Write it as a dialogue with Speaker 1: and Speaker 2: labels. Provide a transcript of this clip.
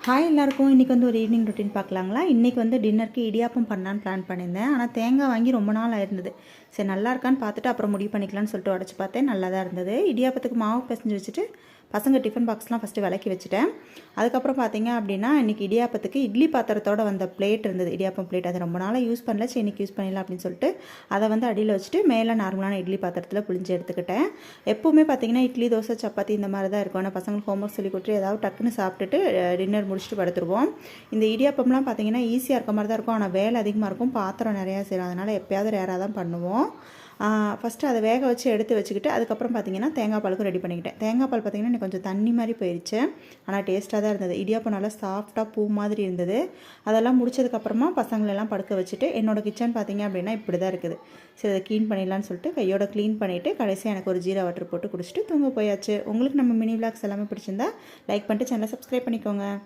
Speaker 1: Hi எல்லாருக்கும். இன்றைக்கி வந்து ஒரு ஈவினிங் ரொட்டீன் பார்க்கலாங்களா. இன்றைக்கி வந்து டின்னருக்கு இடியாப்பம் பண்ணலான்னு பிளான் பண்ணியிருந்தேன். ஆனால் தேங்காய் வாங்கி ரொம்ப நாள் ஆயிருந்தது. சரி நல்லா இருக்கான்னு பார்த்துட்டு அப்புறம் முடிவு பண்ணிக்கலான்னு சொல்லிட்டு உடச்சி பார்த்தேன். நல்லா தான் இருந்தது. இடியாப்பத்துக்கு மாவு பிசைஞ்சு வச்சுட்டு பசங்க டிஃபன் பாக்ஸ்லாம் ஃபஸ்ட்டு விளக்கி வச்சுட்டேன். அதுக்கப்புறம் பார்த்தீங்க அப்படின்னா இன்றைக்கி இடியாப்பத்துக்கு இட்லி பாத்திரத்தோட வந்த பிளேட் இருந்தது, இடியாப்பம் பிளேட். அது ரொம்ப நாளாக யூஸ் பண்ணல, சரி இன்றைக்கி யூஸ் பண்ணிடலாம் அப்படின்னு சொல்லிட்டு அதை வந்து அடியில் வச்சுட்டு மேலே நார்மலான இட்லி பாத்திரத்தில் புளிஞ்சு எடுத்துக்கிட்டேன். எப்போவுமே பார்த்தீங்கன்னா இட்லி, தோசை, சப்பாத்தி இந்த மாதிரி தான் இருக்கும். ஆனால் பசங்களுக்கு ஹோம்ஒர்க் சொல்லி கொடுத்துட்டு ஏதாவது டக்குன்னு சாப்பிட்டுட்டு டின்னர் முடிச்சுட்டு படுத்துருவோம். இந்த இடியாப்பம்லாம் பார்த்தீங்கன்னா ஈஸியாக இருக்க மாதிரி தான் இருக்கும், ஆனால் வேலை அதிகமாக இருக்கும், பாத்திரம் நிறையா சேரும். அதனால் எப்போயாவது ரேராக தான் பண்ணுவோம். ஃபஸ்ட்டு அதை வேக வச்சு எடுத்து வச்சுக்கிட்டு அதுக்கப்புறம் பார்த்திங்கன்னா தேங்காய் பாலுக்கும் ரெடி பண்ணிக்கிட்டேன். தேங்காய் பால் பார்த்திங்கன்னா எனக்கு கொஞ்சம் தண்ணி மாதிரி போயிடுச்சு, ஆனால் டேஸ்ட்டாக தான் இருந்தது. இடியாப்பம் நல்லா சாஃப்டாக பூ மாதிரி இருந்தது. அதெல்லாம் முடிச்சதுக்கப்புறமா பசங்களெல்லாம் படுக்க வச்சுட்டு என்னோடய கிச்சன் பார்த்திங்க அப்படின்னா இப்படி தான் இருக்குது. சரி அதை க்ளீன் பண்ணிடலான்னு சொல்லிட்டு கையோட க்ளீன் பண்ணிவிட்டு கடைசியாக எனக்கு ஒரு ஜீரா வாட்டர் போட்டு குடிச்சிட்டு தூங்க போயாச்சு. உங்களுக்கு நம்ம மினி விளாக்ஸ் எல்லாமே பிடிச்சிருந்தா லைக் பண்ணிட்டு சேனலை சப்ஸ்கிரைப் பண்ணிக்கோங்க.